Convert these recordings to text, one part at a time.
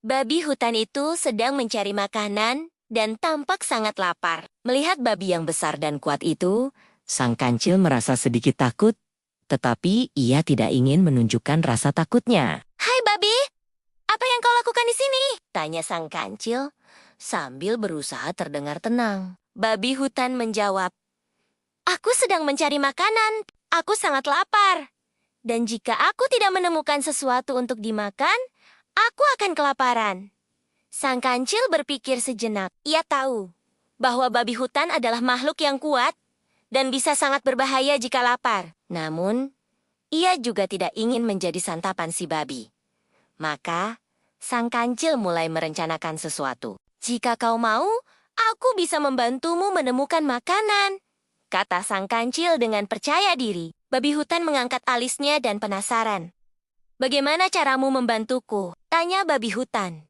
Babi hutan itu sedang mencari makanan dan tampak sangat lapar. Melihat babi yang besar dan kuat itu, sang kancil merasa sedikit takut, tetapi ia tidak ingin menunjukkan rasa takutnya. "Hai babi, apa yang kau lakukan di sini?" tanya sang kancil sambil berusaha terdengar tenang. Babi hutan menjawab, "Aku sedang mencari makanan. Aku sangat lapar. Dan jika aku tidak menemukan sesuatu untuk dimakan, aku akan kelaparan." Sang kancil berpikir sejenak. Ia tahu bahwa babi hutan adalah makhluk yang kuat dan bisa sangat berbahaya jika lapar. Namun, ia juga tidak ingin menjadi santapan si babi. Maka, sang kancil mulai merencanakan sesuatu. "Jika kau mau, aku bisa membantumu menemukan makanan," kata sang kancil dengan percaya diri. Babi hutan mengangkat alisnya dan penasaran. "Bagaimana caramu membantuku?" tanya babi hutan.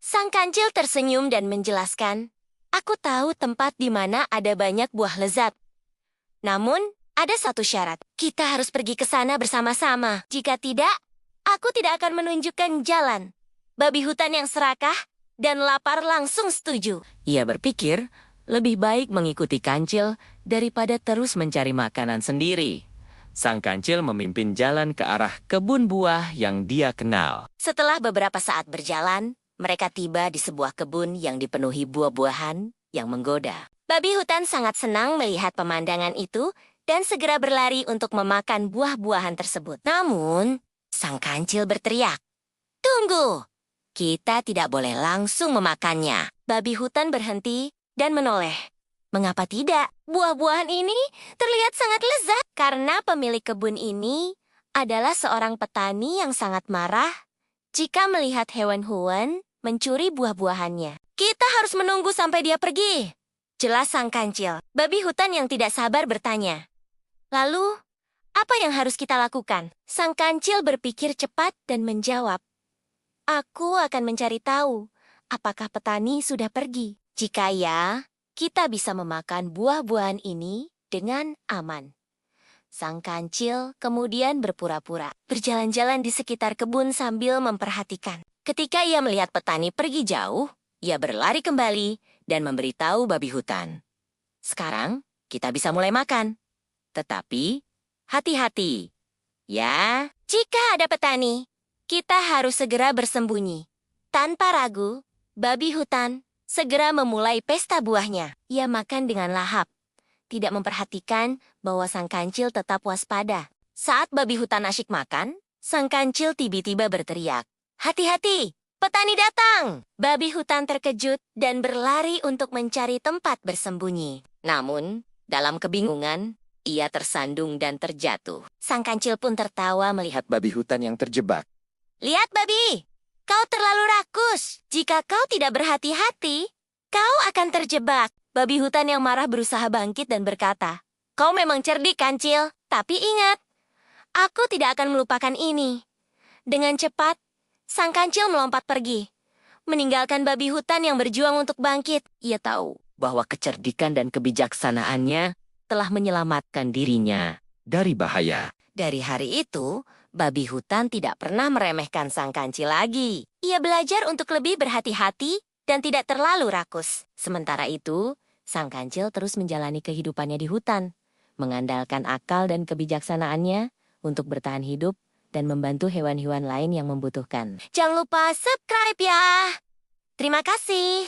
Sang kancil tersenyum dan menjelaskan, "Aku tahu tempat di mana ada banyak buah lezat. Namun, ada satu syarat. Kita harus pergi ke sana bersama-sama. Jika tidak, aku tidak akan menunjukkan jalan." Babi hutan yang serakah dan lapar langsung setuju. Ia berpikir, lebih baik mengikuti kancil daripada terus mencari makanan sendiri. Sang kancil memimpin jalan ke arah kebun buah yang dia kenal. Setelah beberapa saat berjalan, mereka tiba di sebuah kebun yang dipenuhi buah-buahan yang menggoda. Babi hutan sangat senang melihat pemandangan itu dan segera berlari untuk memakan buah-buahan tersebut. Namun, sang kancil berteriak, "Tunggu! Kita tidak boleh langsung memakannya." Babi hutan berhenti dan menoleh. Mengapa tidak? Buah-buahan ini terlihat sangat lezat karena pemilik kebun ini adalah seorang petani yang sangat marah jika melihat hewan-hewan mencuri buah-buahannya. "Kita harus menunggu sampai dia pergi," jelas sang kancil. Babi hutan yang tidak sabar bertanya, "Lalu, apa yang harus kita lakukan?" Sang kancil berpikir cepat dan menjawab, "Aku akan mencari tahu apakah petani sudah pergi. Jika ya, kita bisa memakan buah-buahan ini dengan aman." Sang kancil kemudian berpura-pura berjalan-jalan di sekitar kebun sambil memperhatikan. Ketika ia melihat petani pergi jauh, ia berlari kembali dan memberitahu babi hutan, "Sekarang kita bisa mulai makan. Tetapi, hati-hati. Ya, jika ada petani, kita harus segera bersembunyi." Tanpa ragu, babi hutan segera memulai pesta buahnya. Ia makan dengan lahap, tidak memperhatikan bahwa sang kancil tetap waspada. Saat babi hutan asyik makan, sang kancil tiba-tiba berteriak, "Hati-hati, petani datang!" Babi hutan terkejut dan berlari untuk mencari tempat bersembunyi. Namun, dalam kebingungan, ia tersandung dan terjatuh. Sang kancil pun tertawa melihat Babi hutan yang terjebak. "Lihat babi, kau terlalu rakus. Jika kau tidak berhati-hati, kau akan terjebak." Babi hutan yang marah berusaha bangkit dan berkata, "Kau memang cerdik, kancil. Tapi ingat, aku tidak akan melupakan ini." Dengan cepat, sang kancil melompat pergi, meninggalkan babi hutan yang berjuang untuk bangkit. Ia tahu bahwa kecerdikan dan kebijaksanaannya telah menyelamatkan dirinya Dari bahaya. Dari hari itu, babi hutan tidak pernah meremehkan sang kancil lagi. Ia belajar untuk lebih berhati-hati dan tidak terlalu rakus. Sementara itu, sang kancil terus menjalani kehidupannya di hutan, mengandalkan akal dan kebijaksanaannya untuk bertahan hidup dan membantu hewan-hewan lain yang membutuhkan. Jangan lupa subscribe ya! Terima kasih!